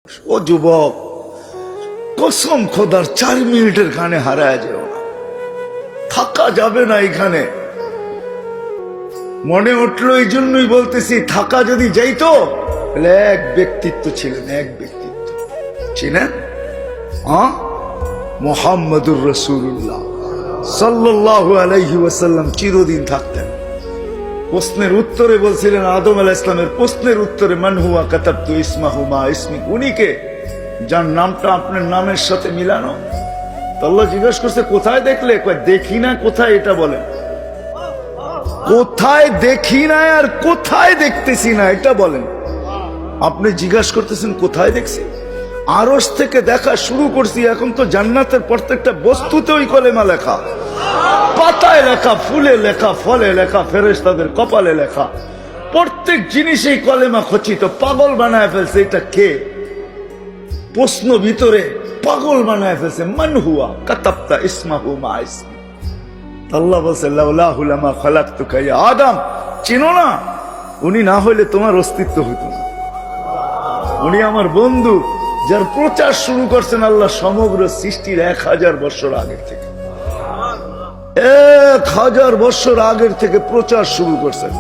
ও যুবক, কসম খোদার 4 মিনিটের কানে হারায় যেও না, থাকা যাবে না এখানে। মনে উঠলো এই জন্যই বলতেছি, থাকা যদি যাইতো তাহলে এক ব্যক্তিত্ব ছিলেন, এক ব্যক্তিত্ব ছিলেন, মুহাম্মদুর রাসূলুল্লাহ সাল্লাল্লাহু আলাইহি ওয়াসাল্লাম চিরদিন থাকতেন। প্রশ্নের উত্তরে বলছিলেন, আদম আলাইহিস সালামের প্রশ্নের উত্তরে, মান হুয়া কাতাবতু ইসমাহু মা ইসমিক, উনি কে যার নামটা আপনার নামের সাথে মিলানো। তো আল্লাহ জিজ্ঞেস করছে, কোথায় দেখলে? দেখি না। কোথায় এটা বলেন? কোথায় দেখি না আর কোথায় দেখতেছি না এটা বলেন। আপনি জিজ্ঞাসা করতেছেন কোথায় দেখছি? আরশ থেকে দেখা শুরু করছি, এখন তো জান্নাতের প্রত্যেকটা বস্তুতে ওই কলেমা লেখা, পাতায় লেখা, ফুলে লেখা, ফলে লেখা, ফেরেশতাদের কপালে লেখা, প্রত্যেক জিনিসেই কলেমা খচিত। পাগল বানায় ফেলছে। এটা কে? প্রশ্ন ভিতরে পাগল বানায় ফেলছে। মান হুয়া কাতাবতা ইসমাহু মা ইসমি। আল্লাহ বলছে, লাউলাহু লামা খালাকতুকা ইয়া আদম, চিনো না? উনি না হইলে তোমার অস্তিত্ব হইতো না। উনি আমার বন্ধু, যার প্রচার শুরু করছেন আল্লাহ সমগ্র সৃষ্টির 1000 বছর আগের থেকে। 1000 বছর আগের থেকে প্রচার শুরু করছেন।